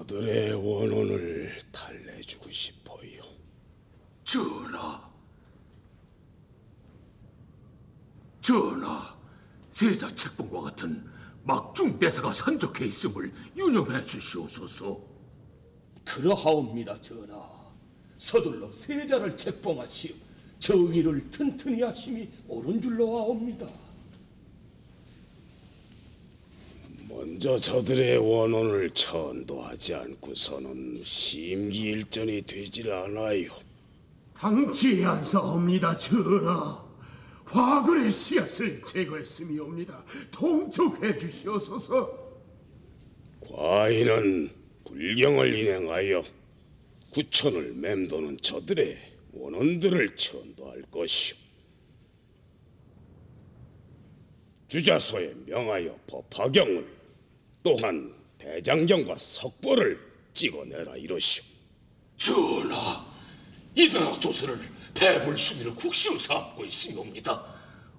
저들의 원혼을 달래주고 싶어요. 전하, 세자 책봉과 같은 막중 대사가 산적해 있음을 유념해 주시옵소서. 그러하옵니다, 전하. 서둘러 세자를 책봉하시어 저위를 튼튼히 하심이 옳은 줄로 아옵니다. 먼저 저들의 원혼을 천도하지 않고서는 심기일전이 되질 않아요. 당치안사옵니다, 전하. 화근의 씨앗을 제거했음이옵니다. 통촉해 주시옵소서. 과인은 불경을 인행하여 구천을 맴도는 저들의 원혼들을 천도할 것이오. 주자소에 명하여 법화경을 또한 대장경과 석보를 찍어내라 이러시오. 전하, 이 나라 조선을 배불수미를 국시로 삼고 있으옵니다.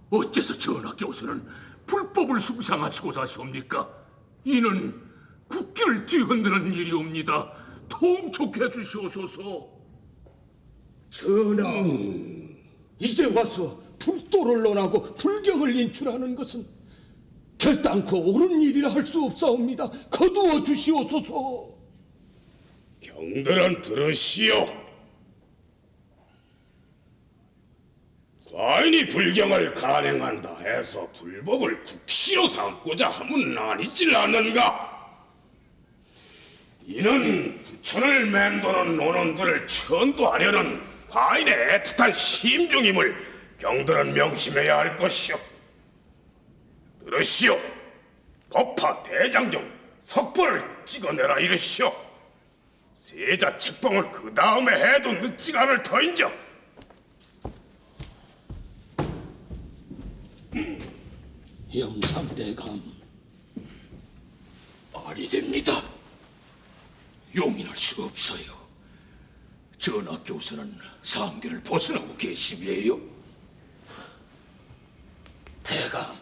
어째서 전하께서는 불법을 숭상하시고자 하시옵니까? 이는 국기를 뒤흔드는 일이옵니다. 통촉해 주시옵소서. 전하, 이제 와서 불도를 논하고 불경을 인출하는 것은 결단코 옳은 일이라 할 수 없사옵니다. 거두어 주시옵소서. 경들은 들으시오. 과인이 불경을 간행한다 해서 불법을 국시로 삼고자 함은 아니질 않는가? 이는 부천을 맴도는 논원들을 천도하려는 과인의 애틋한 심중임을 경들은 명심해야 할 것이오. 들으시오. 법화 대장경 석보를 찍어내라 이르시오. 세자 책봉을 그 다음에 해도 늦지가 않을 터인즉 영상대감, 아니 됩니다. 용인할 수 없어요. 전하께서는 상계를 벗어나고 계심이에요. 대감,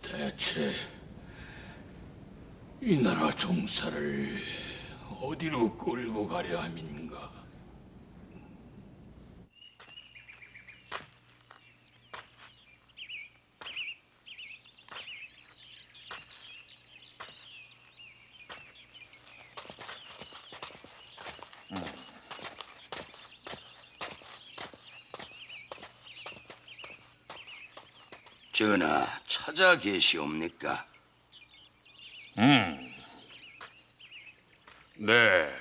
대체 이 나라 종사를 어디로 끌고 가려 함인가? 전하, 찾아 계시옵니까? 네,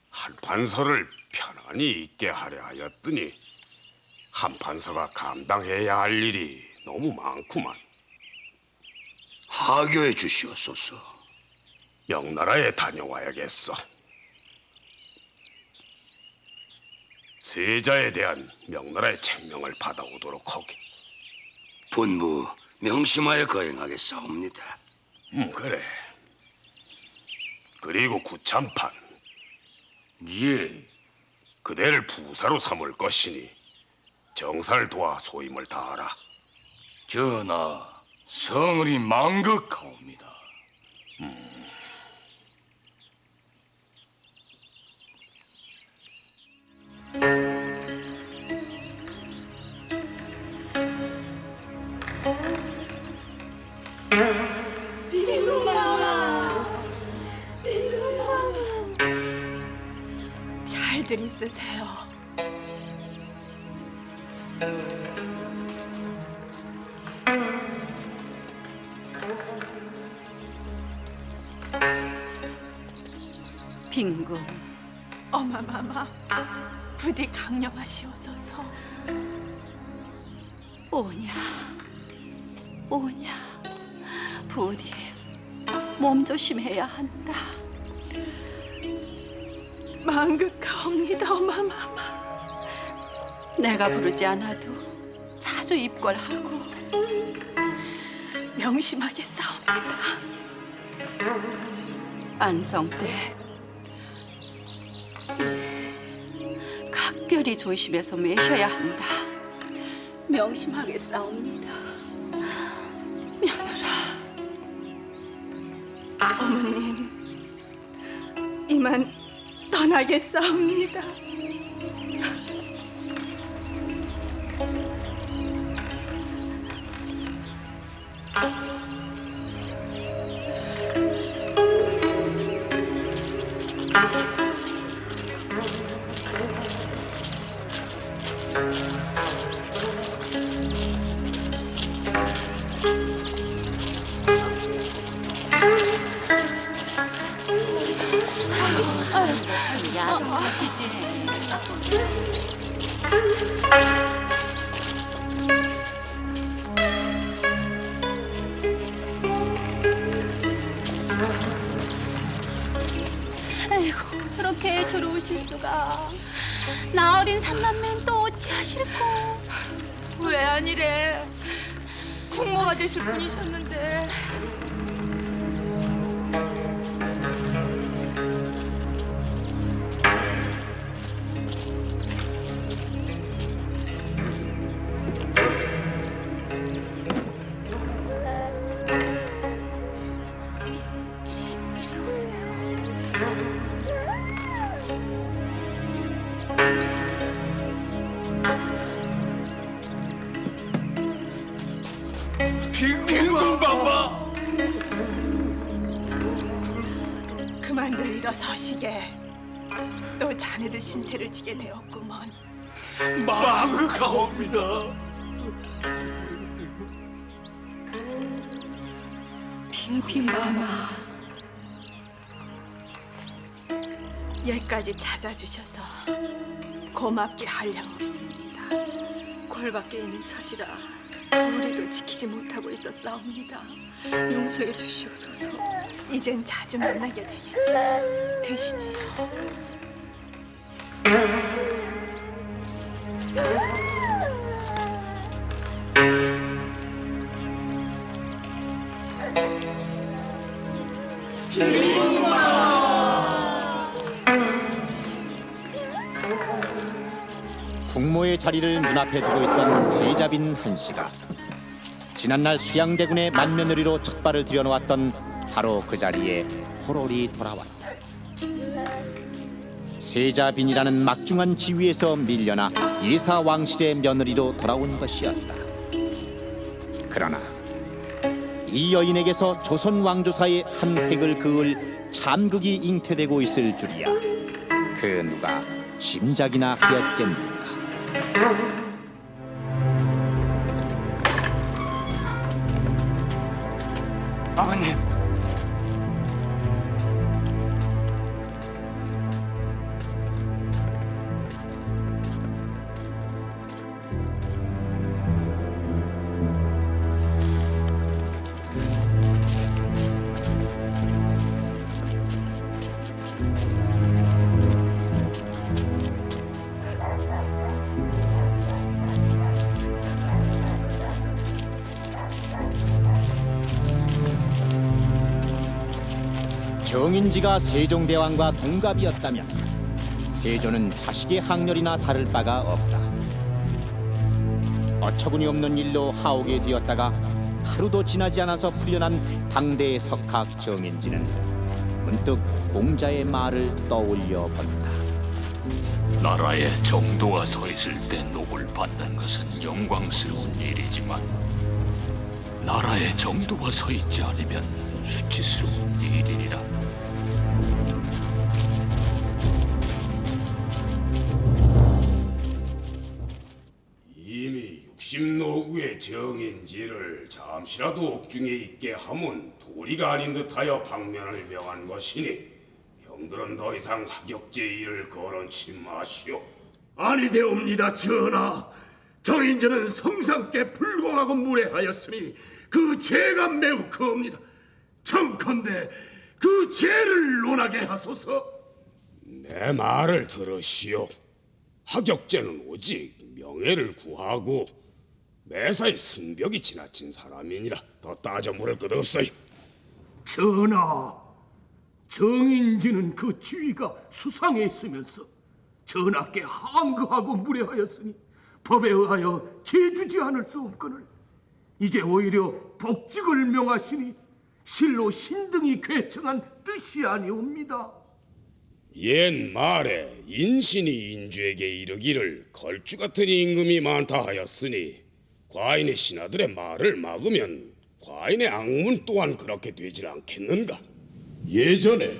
한 판서를 편안히 있게 하려 하였더니 한 판서가 감당해야 할 일이 너무 많구만. 하교해 주시옵소서. 명나라에 다녀와야겠어. 세자에 대한 명나라의 책명을 받아오도록 하게. 본부 명심하여 거행하겠사옵니다. 그래. 그리고 구참판, 예. 그대를 부사로 삼을 것이니 정사를 도와 소임을 다하라. 전하, 성을이 망극하옵니다. 잘들 있으세요. 빈궁, 어마마마, 부디 강령하시옵소서. 오냐, 오냐, 부디 몸 조심해야 한다. 망극하옵니다, 어마마마. 내가 부르지 않아도 자주 입궐하고 명심하게 싸웁니다. 안성댁, 각별히 조심해서 매셔야 한다. 명심하게 싸웁니다. 며느라, 어머님, 이만 떠나겠사옵니다. 아이고 저렇게 애처로우실 수가. 나 어린 삼남매는 또 어찌하실꼬. 왜 아니래? 국모가 되실 분이셨는데. 빈궁방마. 그만들 일어서시게. 또 자네들 신세를 지게 되었구먼. 망극하옵니다. 빙빙마마. 여기까지 찾아주셔서 고맙게 한량없습니다. 궐 밖에 있는 처지라 우리도 지키지 못하고 있었사옵니다. 용서해 주시옵소서. 이젠 자주 만나게 되겠지. 드시지요. 국모의 자리를 눈앞에 두고 있던 세자빈 한씨가 지난날 수양대군의 맏며느리로 첫 발을 들여놓았던 바로 그 자리에 호롤이 돌아왔다. 세자빈이라는 막중한 지위에서 밀려나 예사왕실의 며느리로 돌아온 것이었다. 그러나 이 여인에게서 조선 왕조사의 한 획을 그을 참극이 잉태되고 있을 줄이야. 그 누가 짐작이나 하였겠는가. 아버님, 정인지가 세종대왕과 동갑이었다면 세조는 자식의 학렬이나 다를 바가 없다. 어처구니 없는 일로 하오게 되었다가 하루도 지나지 않아서 풀려난 당대의 석학 정인지는 문득 공자의 말을 떠올려 본다. 나라에 정도가 서 있을 때 녹을 받는 것은 영광스러운 일이지만 나라에 정도가 서 있지 않으면 수치스러운 일이니라. 이미 60노구의 정인지를 잠시라도 옥중에 있게 하면 도리가 아닌 듯하여 방면을 명한 것이니 형들은 더 이상 하격제의 일을 거론치 마시오. 아니되옵니다, 전하. 정인지는 성상께 불공하고 무례하였으니 그 죄가 매우 크옵니다. 청컨대 그 죄를 논하게 하소서. 내 말을 들으시오. 하격제는 오직 명예를 구하고 매사에 성벽이 지나친 사람이니라 더 따져 물을 것 없어요. 전하, 정인지는 그 지위가 수상해 있으면서 전하께 항거하고 무례하였으니 법에 의하여 죄주지 않을 수 없거늘 이제 오히려 복직을 명하시니 실로 신등이 괴청한 뜻이 아니옵니다. 옛 말에 인신이 인주에게 이르기를 걸주 같은 임금이 많다 하였으니 과인의 신하들의 말을 막으면 과인의 악문 또한 그렇게 되질 않겠는가? 예전에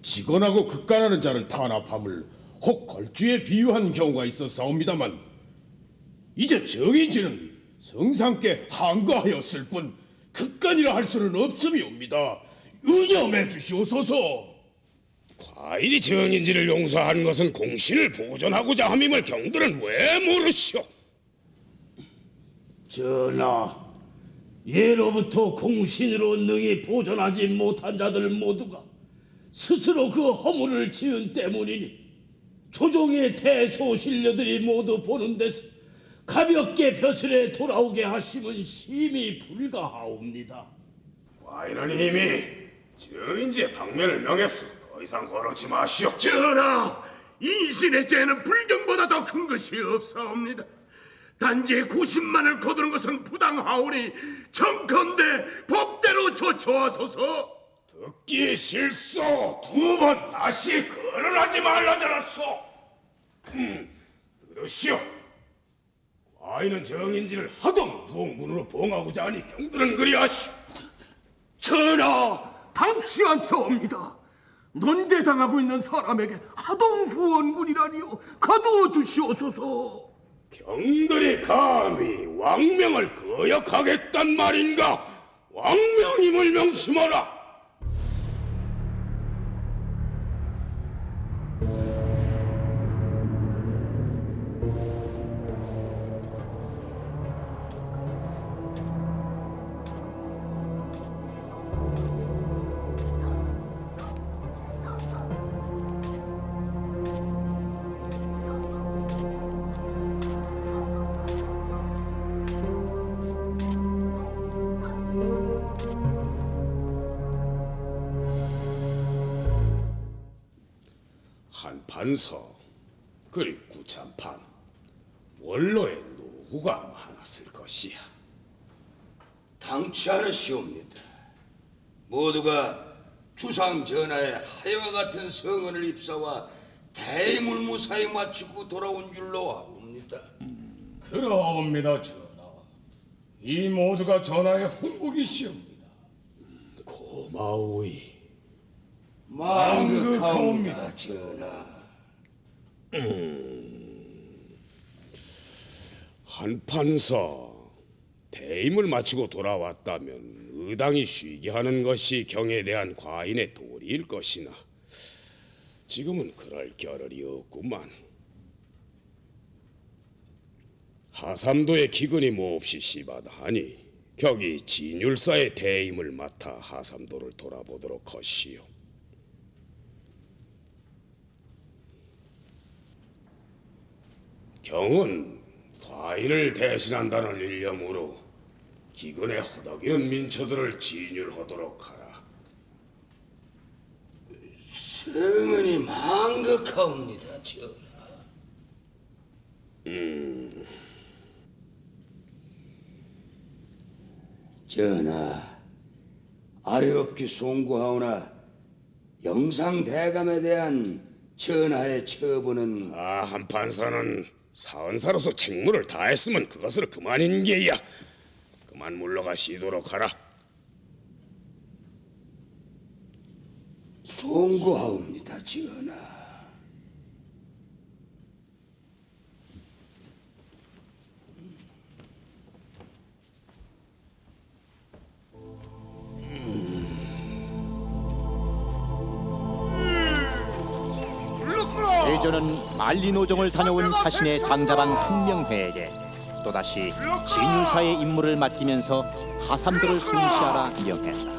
직언하고 극간하는 자를 탄압함을 혹 걸주에 비유한 경우가 있었사옵니다만 이제 정인지는 성상께 항거하였을 뿐 극간이라 할 수는 없음이옵니다. 은염해 주시옵소서. 과인이 정인지를 용서한 것은 공신을 보존하고자 함임을 경들은 왜 모르시오? 전하, 예로부터 공신으로 능히 보존하지 못한 자들 모두가 스스로 그 허물을 지은 때문이니 조정의 대소신료들이 모두 보는 데서 가볍게 벼슬에 돌아오게 하심은 심히 불가하옵니다. 과인은 이미 정인지의 방면을 명했소. 더 이상 거론치 마시오. 전하, 인신의 죄는 불경보다 더 큰 것이 없사옵니다. 단지 90만을 거두는 것은 부당하오니 정컨대 법대로 조처하소서. 듣기 싫소. 2번 다시 거론하지 말라잖았소. 들으시오. 과인은 정인지를 하도 무언군으로 봉하고자 하니 경들은 그리하시오. 전하, 당치 않사옵니다. 논대당하고 있는 사람에게 하동 부원군이라니요, 가두어 주시옵소서. 경들이 감히 왕명을 거역하겠단 말인가? 왕명임을 명심하라. 한판서 그리 구찬판 원로의 노후가 많았을 것이야. 당치 않으시옵니다. 모두가 주상 전하의 하여와 같은 성언을 입사와 대물무사에 맞추고 돌아온 줄로 아옵니다. 그러옵니다, 전하. 이 모두가 전하의 홍국이시옵니다. 고마우이. 만극하옵니다, 전하. 한판서 대임을 마치고 돌아왔다면 의당이 쉬게 하는 것이 경에 대한 과인의 도리일 것이나 지금은 그럴 겨를이 없구만. 하삼도의 기근이 몹시 심하다하니 격이 진율사의 대임을 맡아 하삼도를 돌아보도록 하시오. 경은 과인을 대신한다는 일념으로 기근에 허덕이는 민초들을 진율하도록 하라. 성은이 만극하옵니다, 전하. 전하, 아뢰옵기 송구하오나 영상대감에 대한 전하의 처분은 한판사는 사은사로서 책무를 다했으면 그것을 그만인 게야. 그만 물러가시도록 하라. 송구하옵니다, 전하. 세조는 만리노정을 다녀온 자신의 장자방 한명회에게 또다시 진율사의 임무를 맡기면서 하삼도를 순시하라 명했다.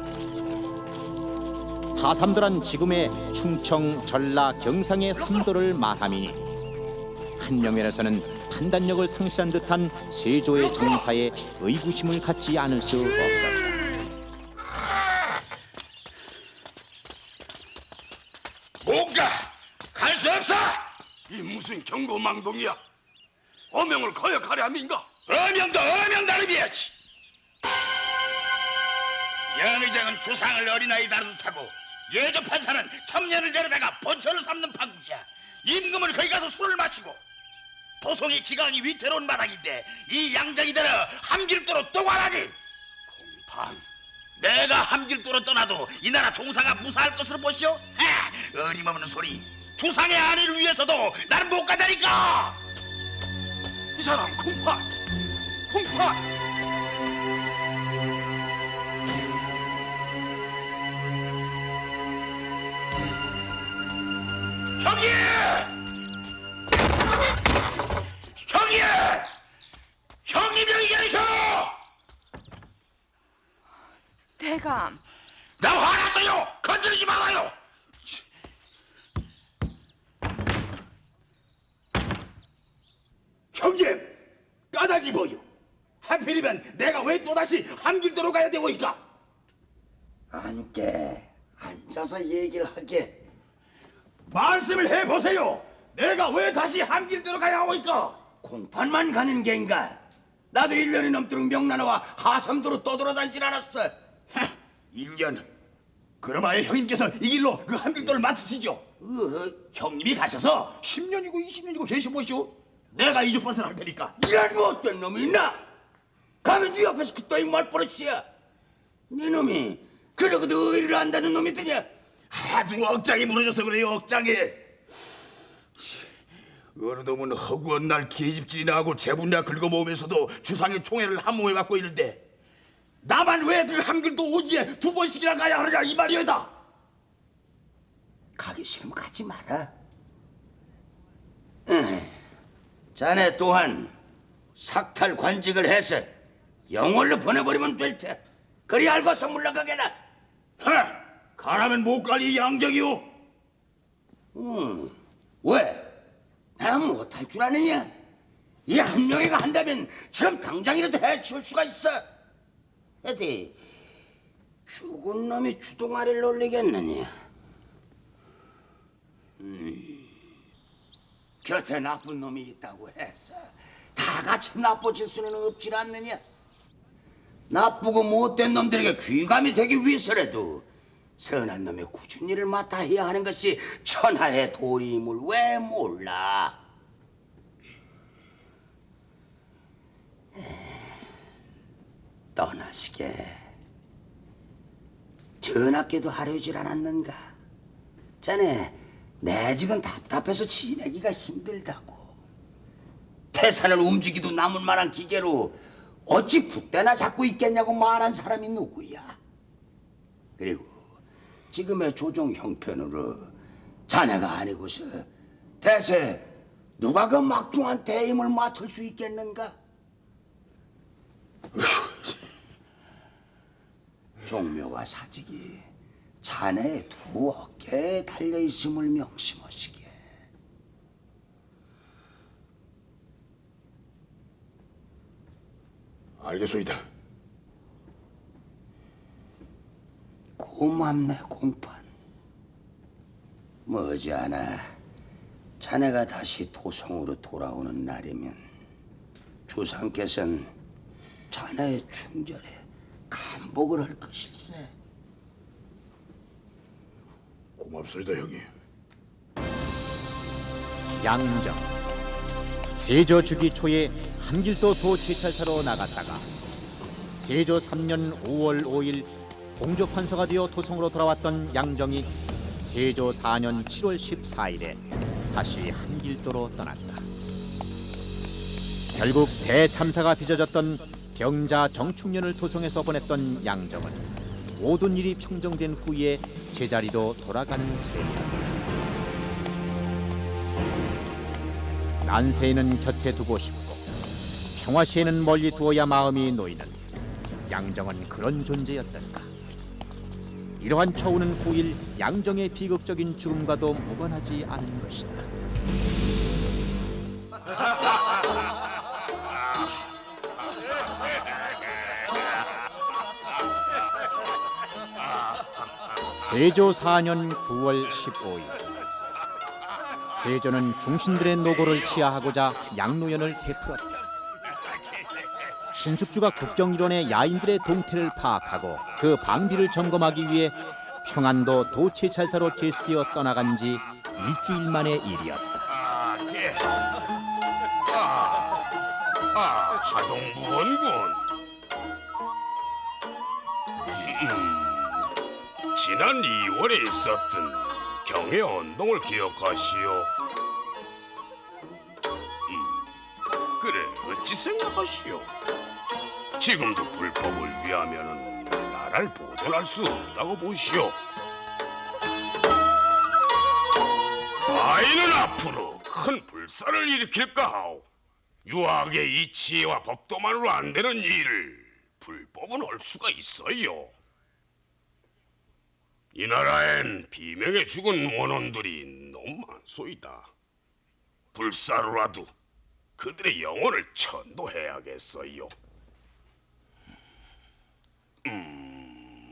하삼도란 지금의 충청, 전라, 경상의 삼도를 말함이니 한명회에서는 판단력을 상실한 듯한 세조의 정사에 의구심을 갖지 않을 수 없었다. 뭔가 갈 수 없어! 이 무슨 경고망동이야? 어명을 거역하려 함인가? 어명도 어명 다름이야지. 연의정은 주상을 어린아이 다루듯하고 예조 판사는 청년을 데려다가 본처를 삼는 판국이야. 임금은 거기 가서 술을 마시고 도성의 기강이 위태로운 바닥인데 이 양장이 되려 함길도로 또 가라니. 공판, 내가 함길도로 떠나도 이 나라 종사가 무사할 것으로 보시오? 어림없는 소리. 주상의 아내를 위해서도 나는 못 가다니까. 이 사람 공판! 공판! 형님! 형님! 형님 여기 계셔! 대감, 나 화났어요! 건드리지 말아요! 형님! 까닭이 뭐요? 하필이면 내가 왜 또다시 함길도로 가야 되고이까? 앉게, 앉아서 얘기를 하게. 말씀을 해보세요! 내가 왜 다시 함길도로 가야 하고이까? 공판만 가는 게인가? 나도 1년이 넘도록 명나라와 하삼도로 떠돌아다니질 않았어. 1년? 그럼 아예 형님께서 이 길로 그 함길도를 맡으시죠? 형님이 가셔서 10년이고 20년이고 계셔보시오. 내가 이주판서를 할 테니까. 이런 못된 놈이 있나? 가면 네 옆에서 그 따위 말버릇이야. 네 놈이 그러고도 의리를 안다는 놈이더냐? 아주 억장이 무너져서 그래요, 억장이. 어느 놈은 허구한 날 계집질이나 하고 재분이나 긁어모으면서도 주상의 총애를 한 몸에 갖고 있는데 나만 왜 그 함길도 오지에 2번씩이나 가야 하느냐 이 말이오다. 가기 싫으면 가지 마라. 자네 또한 삭탈 관직을 해서 영월로 보내버리면 될 테. 그리 알고서 물러가게나. 가라면 못 갈 이 양정이오. 왜? 나 못할 줄 아느냐? 이 한 명이가 한다면 지금 당장이라도 해치울 수가 있어. 어디 죽은 놈이 주둥아리를 놀리겠느냐? 곁에 나쁜 놈이 있다고 해서 다 같이 나빠질 수는 없질 않느냐? 나쁘고 못된 놈들에게 귀감이 되기 위해서라도 선한 놈의 굳은 일을 맡아 해야 하는 것이 천하의 도리임을 왜 몰라? 떠나시게 전학계도 하려질 않았는가? 자네 내 지금 답답해서 지내기가 힘들다고. 태산을 움직이도 남을 만한 기계로 어찌 붓대나 잡고 있겠냐고 말한 사람이 누구야? 그리고 지금의 조정 형편으로 자네가 아니고서 대체 누가 그 막중한 대임을 맡을 수 있겠는가? 종묘와 사직이 자네의 2 어깨에 달려있음을 명심하시게. 알겠소이다. 고맙네 공판. 머지않아 자네가 다시 도성으로 돌아오는 날이면 주상께서는 자네의 충절에 감복을 할 것일세. 고맙소이다 형님. 양정 세조 주기 초에 함길도 도제찰사로 나갔다가 세조 3년 5월 5일 공조판서가 되어 도성으로 돌아왔던 양정이 세조 4년 7월 14일에 다시 함길도로 떠났다. 결국 대참사가 빚어졌던 병자 정충년을 도성에서 보냈던 양정은 모든 일이 평정된 후에 제자리로 돌아가는 셈이었다. 난세에는 곁에 두고 싶고 평화시에는 멀리 두어야 마음이 놓이는 양정은 그런 존재였던가. 이러한 처우는 후일 양정의 비극적인 죽음과도 무관하지 않은 것이다. 세조 4년 9월 15일 세조는 중신들의 노고를 치하하고자 양노연을 베풀었다. 신숙주가 국정일원의 야인들의 동태를 파악하고 그 방비를 점검하기 위해 청안도 도채찰사로 제수되어 떠나간 지 일주일 만의 일이었다. 하동부 원군. 지난 2월에 있었던 경의 운동을 기억하시오. 그래, 어찌 생각하시오? 지금도 불법을 위하면은 나라를 보존할 수 없다고 보시오. 아이는 앞으로 큰 불사를 일으킬까 하오. 유학의 이치와 법도만으로 안 되는 일을 불법은 할 수가 있어요. 이 나라엔 비명에 죽은 원혼들이 너무 많소이다. 불사로라도 그들의 영혼을 천도해야겠어요.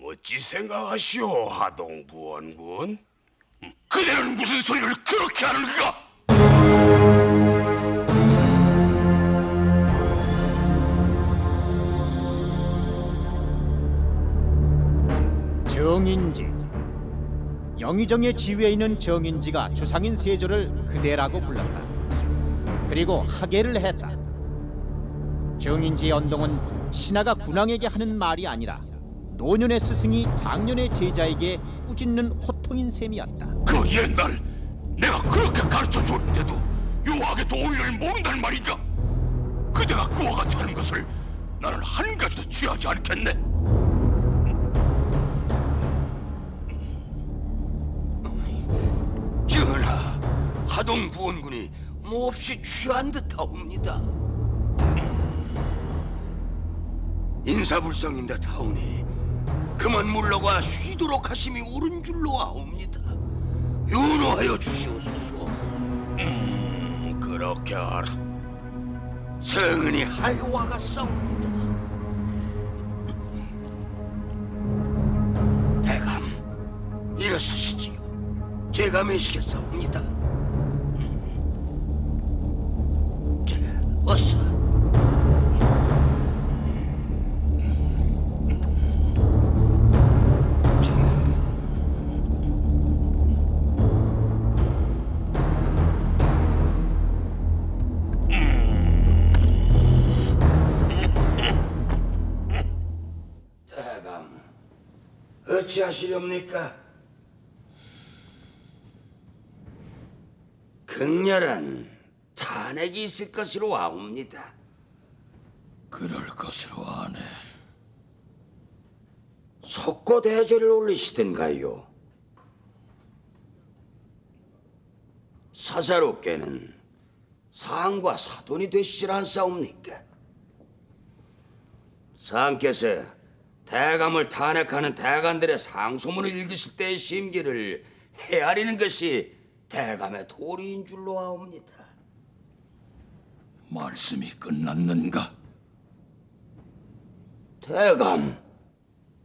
어찌 생각하시오, 하동부 원군? 그대는 무슨 소리를 그렇게 하는가? 정인지. 영의정의 지위에 있는 정인지가 주상인 세조를 그대라고 불렀다. 그리고 하계를 했다. 정인지의 언동은 신하가 군왕에게 하는 말이 아니라 노년의 스승이 장년의 제자에게 꾸짖는 호통인 셈이었다. 그 옛날 내가 그렇게 가르쳐 줬는데도 유학의 도리를 모른단 말인가? 그대가 그와 같이 하는 것을 나는 한 가지도 취하지 않겠네. 전하, 하동부 원군이 몹시 취한 듯하옵니다. 인사불성인 듯하오니 그만 물러가 쉬도록 하심이 옳은 줄로 아옵니다. 윤호하여 주시옵소서. 그렇게 하라. 성은이 하여와 같사옵니다. 대감, 일어서시지요. 제가 매시겠사옵니다. 어서. 대감, 어찌하시렵니까? 극렬한 탄핵이 있을 것으로 아옵니다. 그럴 것으로 아네. 속고 대조를 올리시든가요. 사사롭게는 상과 사돈이 되시질 않사옵니까? 상께서 대감을 탄핵하는 대관들의 상소문을 읽으실 때의 심기를 헤아리는 것이 대감의 도리인 줄로 아옵니다. 말씀이 끝났는가? 대감,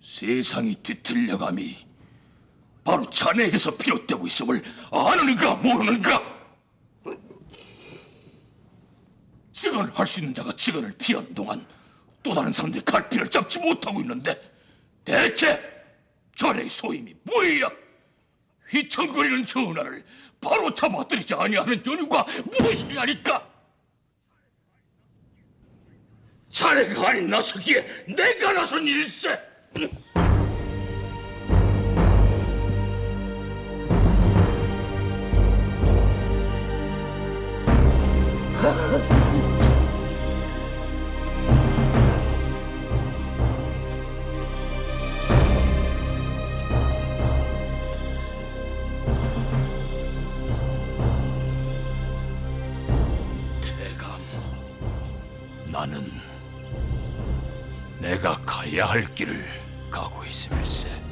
세상이 뒤틀려감이 바로 자네에게서 비롯되고 있음을 아는가 모르는가? 직언할 수 있는 자가 직언을 피한 동안 또 다른 사람들이 갈피를 잡지 못하고 있는데 대체 자네의 소임이 뭐야? 휘청거리는 전하를 바로 잡아들이지 아니하는 연유가 무엇이냐니까? 자네가 아닌 나서기에 내가 나선 일세. 대감, 나는 내가 가야 할 길을 가고 있음일세.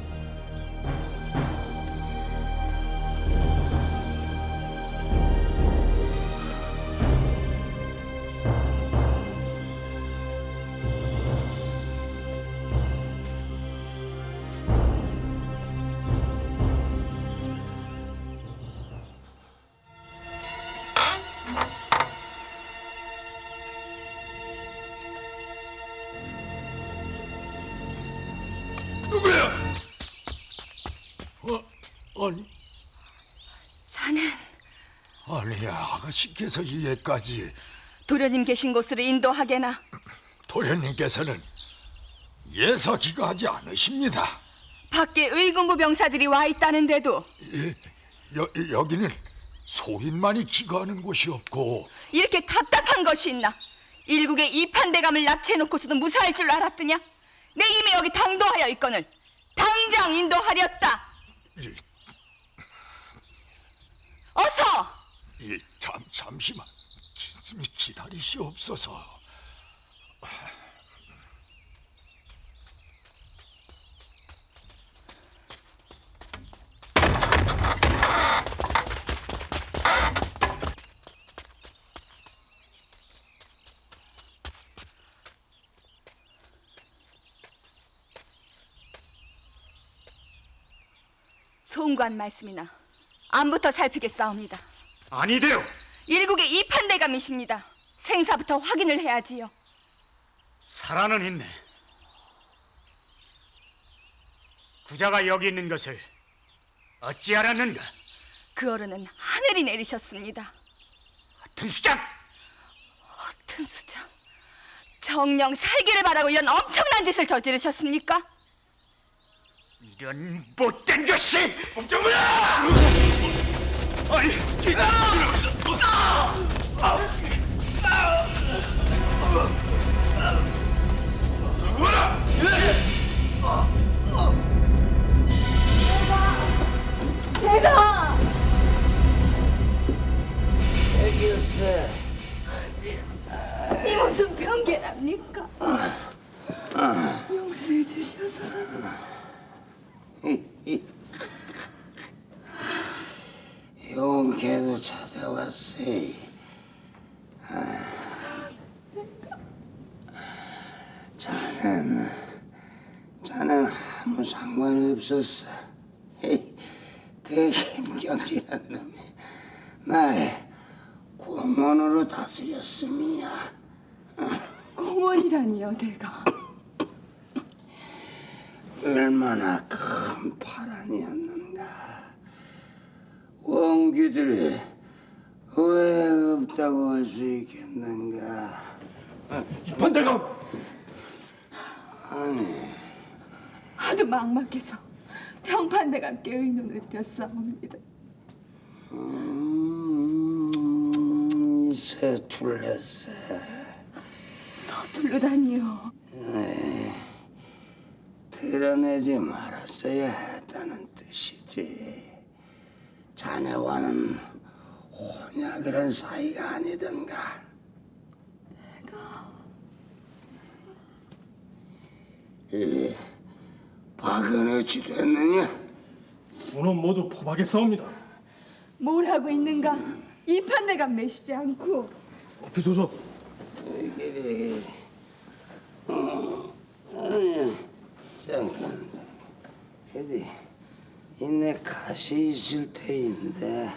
아가씨께서 이에까지 도련님 계신 곳으로 인도하게나. 도련님께서는 예사 기가하지 않으십니다. 밖에 의군부 병사들이 와 있다는데도 여기는 소인만이 기거하는 곳이 없고 이렇게 답답한 것이 있나? 일국의 이판대감을 납치해놓고서도 무사할 줄 알았더냐? 내 이미 여기 당도하여 있거늘 당장 인도하렸다. 어서! 잠시만 기다리시옵소서. 송관 말씀이나 안부터 살피겠사옵니다. 아니되오. 일국의 이판대감이십니다. 생사부터 확인을 해야지요. 살아는 있네. 구자가 여기 있는 것을 어찌 알았는가? 그 어른은 하늘이 내리셨습니다. 같은 수장! 허튼 수장, 정령 살기를 바라고 이런 엄청난 짓을 저지르셨습니까? 이런 못된 것이! 꼼짝마야! 아니, 내가 알겠어. 이 무슨 병개랍니까? 용서해 주시옵소서. 용케도 찾아왔어. 자는 아무 상관없었어. 그 김경진한 놈이 날 공원으로 다스렸음이야. 공원이라니요, 내가. 얼마나 큰 파란이었는가. 원귀들이 왜 없다고 할 수 있겠는가. 이판대감! 아니, 하도 막막해서 평판대감께 의논을 드렸사옵니다. 서툴렀어. 서툴르다니요. 드러내지 말았어야 했다는 뜻이지. 자네와는 혼약이란 사이가 아니던가. 이래 박은 어찌 됐느냐? 우는 모두 포박에 싸웁니다. 뭘 하고 있는가? 이판대감 매시지 않고. 비소서. 그래. 잠깐. 어디 이내 가시 있을 테인데.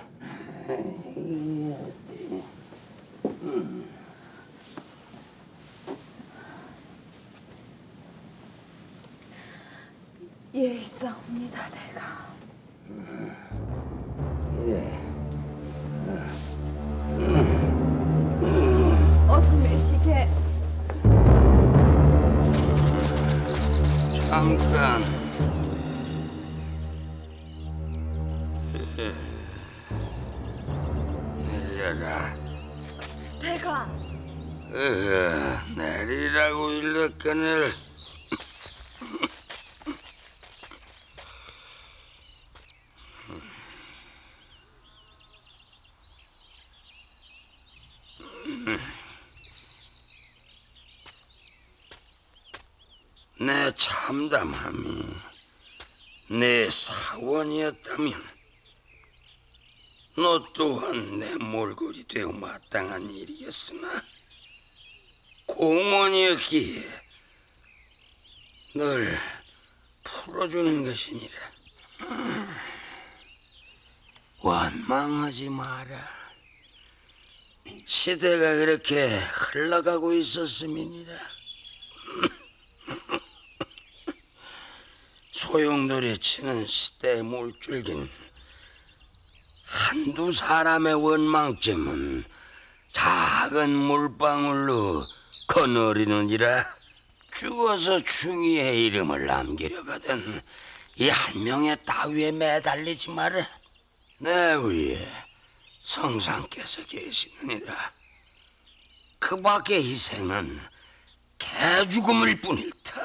예, 있사옵니다, 내가. 그래. 어서 매시게. 잠깐. 내려라. 대감. 내리라고 일렀거늘. 내 참담함이 내 사원이었다면 너 또한 내 몰골이 되어 마땅한 일이었으나 공원이었기에 널 풀어주는 것이니라. 원망하지 마라. 시대가 그렇게 흘러가고 있었음이니라. 소용돌이 치는 시대의 물줄긴 한두 사람의 원망쯤은 작은 물방울로 거느리느니라. 죽어서 충이의 이름을 남기려거든 이 한 명의 따위에 매달리지 마라. 내 위에 성상께서 계시느니라. 그 밖의 희생은 개죽음일 뿐일 터.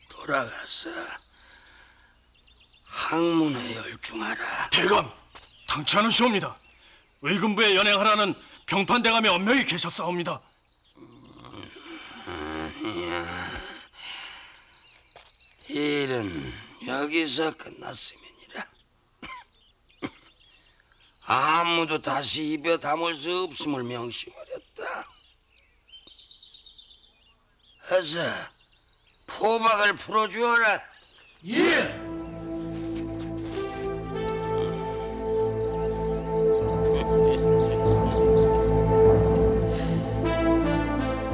돌아가서 학문에 열중하라. 대감, 당치 않으시옵니다. 의금부에 연행하라는 병판대감이 엄명히 계셨사옵니다. 일은 여기서 끝났음이니라. 아무도 다시 입에 담을 수 없음을 명심하렸다. 어서 포박을 풀어주어라. 예.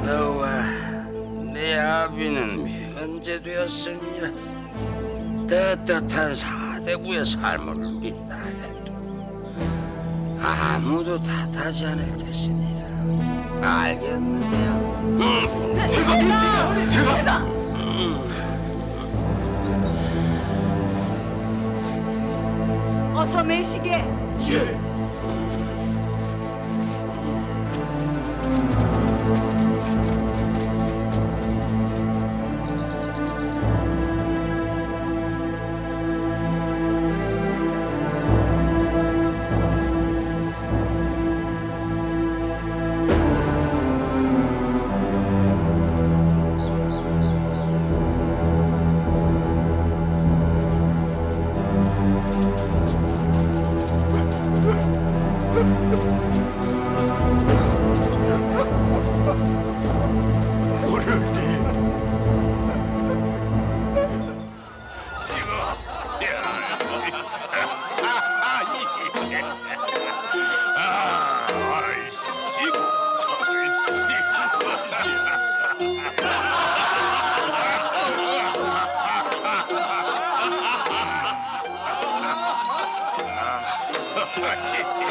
너와 네 아비는 면제되었으니라. 떳떳한 사대부의 삶을 누린다 해도 아무도 탓하지 않을 것이니라. 알겠느냐? 대감! 어서 매시게.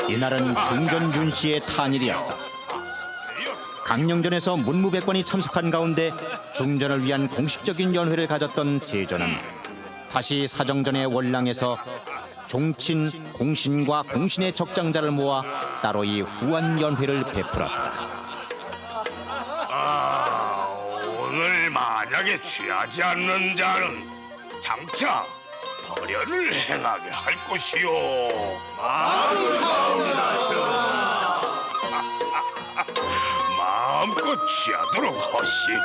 이날은 중전윤 씨의 탄일이었다. 강령전에서 문무백관이 참석한 가운데 중전을 위한 공식적인 연회를 가졌던 세조는 다시 사정전의 월랑에서 종친, 공신과 공신의 적장자를 모아 따로이 후한 연회를 베풀었다. 오늘 만약에 취하지 않는 자는 장차 벌연을 행하게 할 것이요. 마음껏 취하도록 하시오.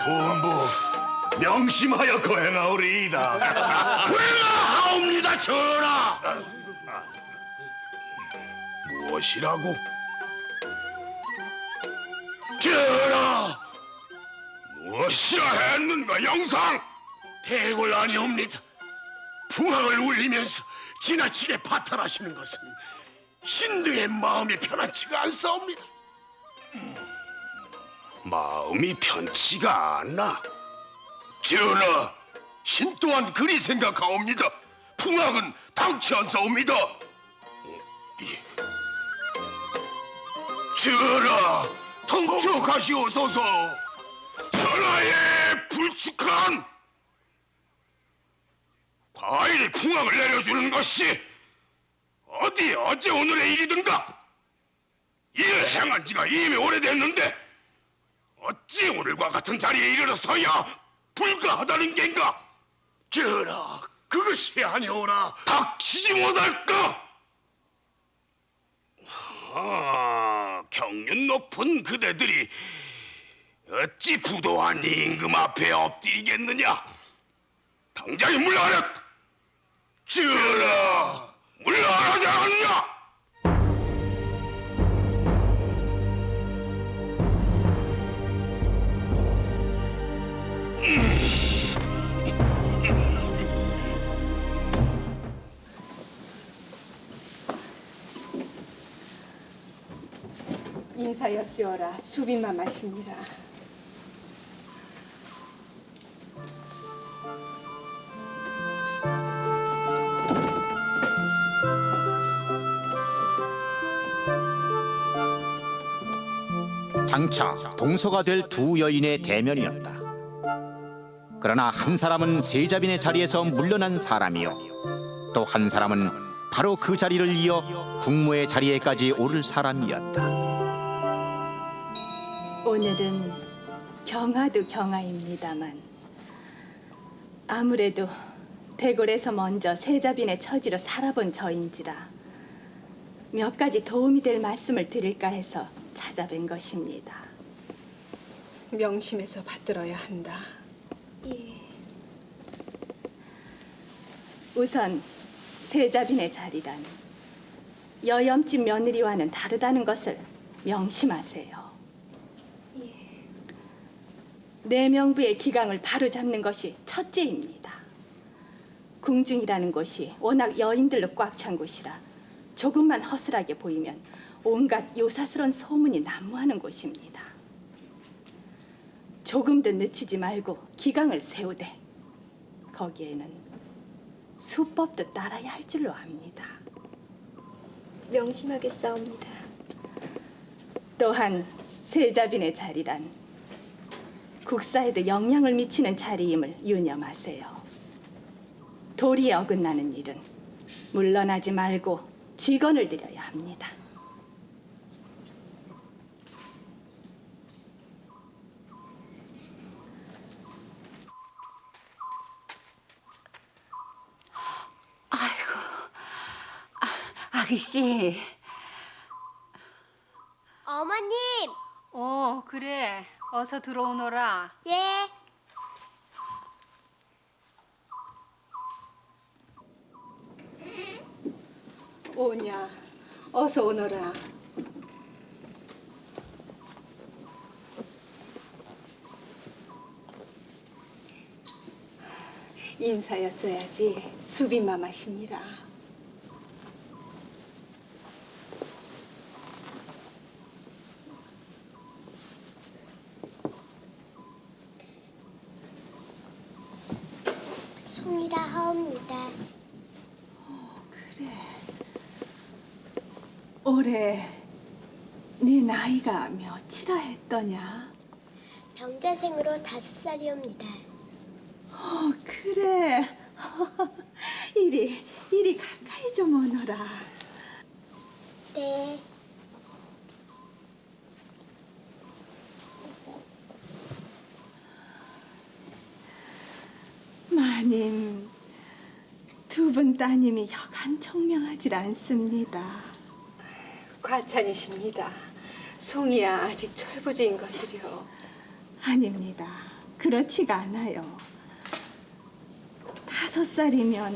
본부 명심하여 거행하오리이다. 구행하옵니다, 전하. 무엇이라고? 전하! 무엇이라 했는가, 영상? 대궐아니옵니다. 풍악을 울리면서 지나치게 파탈하시는 것은 신등의 마음이 편안치가 않사옵니다. 마음이 편치가 않나? 전하, 신 또한 그리 생각하옵니다. 풍악은 당치 않사옵니다. 전하, 통촉하시옵소서. 전하의 불축한 과일이 풍악을 내려주는 것이 어디 어제 오늘의 일이든가. 이를 행한 지가 이미 오래됐는데 어찌 오늘과 같은 자리에 이르러서야 불가하다는 겐가? 전하, 그것이 아니오라. 닥치지 못할까? 경륜 높은 그대들이 어찌 부도한 이 임금 앞에 엎드리겠느냐? 당장에 물러가라! 전하, 물러가지 않느냐? 인사여찌어라. 수비만 마시니라. 장차 동서가 될 두 여인의 대면이었다. 그러나 한 사람은 세자빈의 자리에서 물러난 사람이요, 또 한 사람은 바로 그 자리를 이어 국모의 자리에까지 오를 사람이었다. 오늘은 경아도 경아입니다만 아무래도 대궐에서 먼저 세자빈의 처지로 살아본 저인지라 몇 가지 도움이 될 말씀을 드릴까 해서 찾아뵌 것입니다. 명심해서 받들어야 한다. 우선 세자빈의 자리란 여염집 며느리와는 다르다는 것을 명심하세요. 내명부의 기강을 바로잡는 것이 첫째입니다. 궁중이라는 곳이 워낙 여인들로 꽉 찬 곳이라 조금만 허술하게 보이면 온갖 요사스러운 소문이 난무하는 곳입니다. 조금도 늦추지 말고 기강을 세우되 거기에는 수법도 따라야 할 줄로 압니다. 명심하겠사옵니다. 또한 세자빈의 자리란 국사에도 영향을 미치는 자리임을 유념하세요. 도리에 어긋나는 일은 물러나지 말고 직언을 드려야 합니다. 아기씨. 어머님! 그래. 어서 들어오너라. 예. 오냐. 어서 오너라. 인사여쭤야지. 수비마마시니라. 송이라 하옵니다. 그래. 올해 네 나이가 몇이라 했더냐? 병자생으로 5살이옵니다. 그래. 이리 가까이 좀 오너라. 네. 마님, 두 분 따님이 여간 총명하질 않습니다. 과찬이십니다. 송이야 아직 철부지인 것을요. 아닙니다. 그렇지가 않아요. 5살이면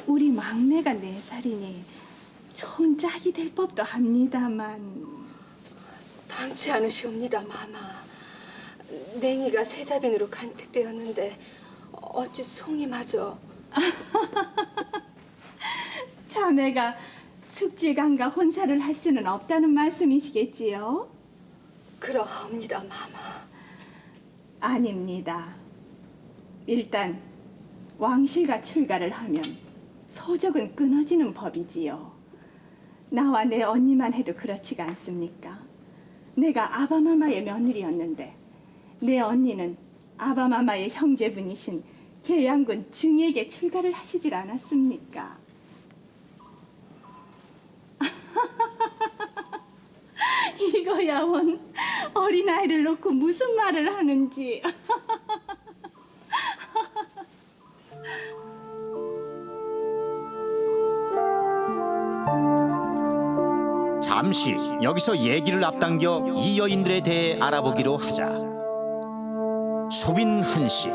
우리 막내가 4살이니 좋은 짝이 될 법도 합니다만. 당치 않으시옵니다, 마마. 냉이가 세자빈으로 간택되었는데 어찌 송이마저. 자매가 숙질강과 혼사를 할 수는 없다는 말씀이시겠지요? 그러하옵니다, 마마. 아닙니다. 일단 왕실과 출가를 하면 소적은 끊어지는 법이지요. 나와 내 언니만 해도 그렇지가 않습니까? 내가 아바마마의 며느리였는데 내 언니는 아바마마의 형제분이신 계양군 증에게 출가를 하시질 않았습니까? 이거야 원 어린아이를 놓고 무슨 말을 하는지. 잠시 여기서 얘기를 앞당겨 이 여인들에 대해 알아보기로 하자. 수빈 한씨,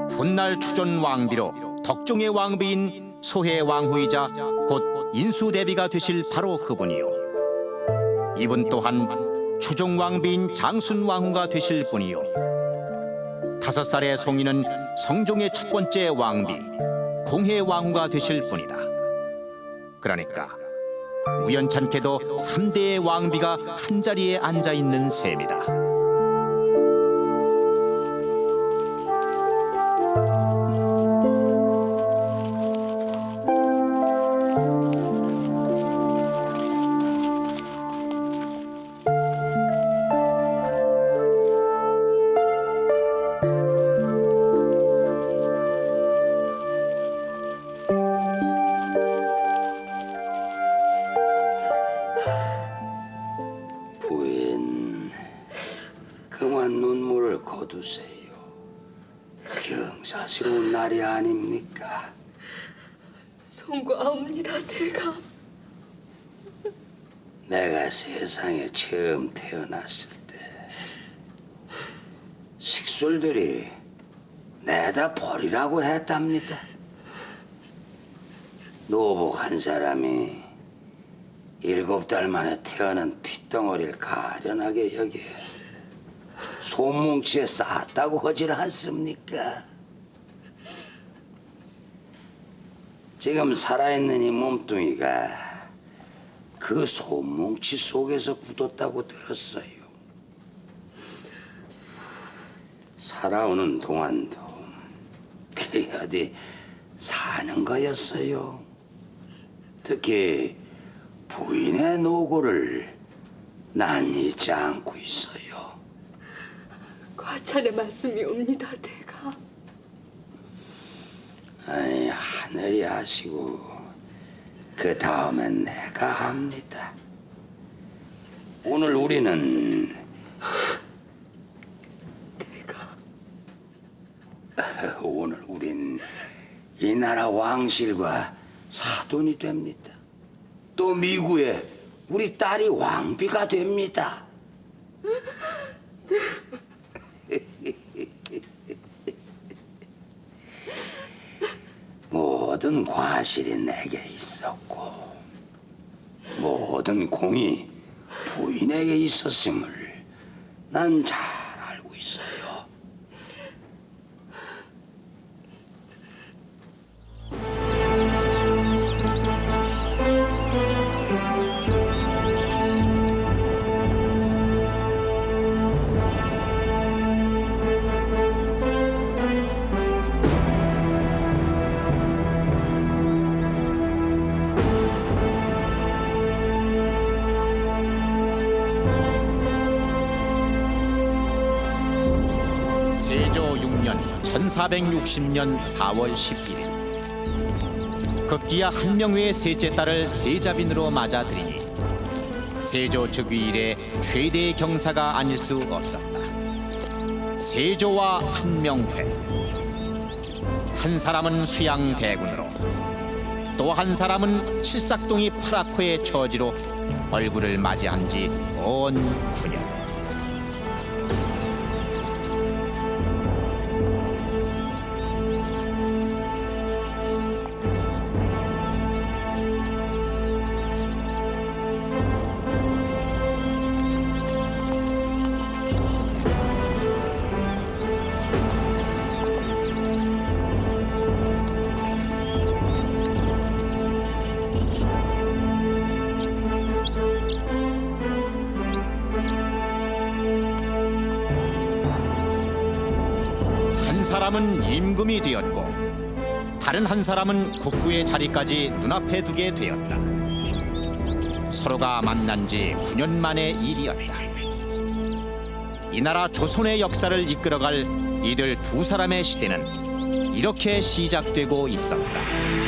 훗날 추존 왕비로 덕종의 왕비인 소해 왕후이자 곧 인수대비가 되실 바로 그분이요, 이분 또한 추종 왕비인 장순 왕후가 되실 분이요, 5살의 송이는 성종의 첫 번째 왕비 공해 왕후가 되실 분이다. 그러니까 우연찮게도 3대의 왕비가 한자리에 앉아있는 셈이다. 부인, 그만 눈물을 거두세요. 경사스러운 날이 아닙니까? 송구하옵니다, 대감. 내가 세상에 처음 태어났을 때 식솔들이 내다 버리라고 했답니다. 노복 한 사람이 7달 만에 태어난 핏덩어리를 가련하게 여겨 손뭉치에 쌓았다고 하질 않습니까? 지금 살아있는 이 몸뚱이가 그 손뭉치 속에서 굳었다고 들었어요. 살아오는 동안도 그게 어디 사는 거였어요. 특히 부인의 노고를 난 잊지 않고 있어요. 과찬의 말씀이 옵니다, 대감. 아이, 하늘이 하시고 그 다음엔 내가 합니다. 오늘 우리는 오늘 우린 이 나라 왕실과 사돈이 됩니다. 또 미국에 우리 딸이 왕비가 됩니다. 모든 과실이 내게 있었고 모든 공이 부인에게 있었음을 난 잘 알고 있어요. 세조 6년 1460년 4월 11일 급기야 한명회의 셋째 딸을 세자빈으로 맞아들이니 세조 즉위 이래 최대의 경사가 아닐 수 없었다. 세조와 한명회, 한 사람은 수양대군으로 또 한 사람은 칠삭동이 파라코의 처지로 얼굴을 맞이한 지 언 9년. 한 사람은 임금이 되었고 다른 한 사람은 국구의 자리까지 눈앞에 두게 되었다. 서로가 만난 지 9년 만의 일이었다. 이 나라 조선의 역사를 이끌어갈 이들 두 사람의 시대는 이렇게 시작되고 있었다.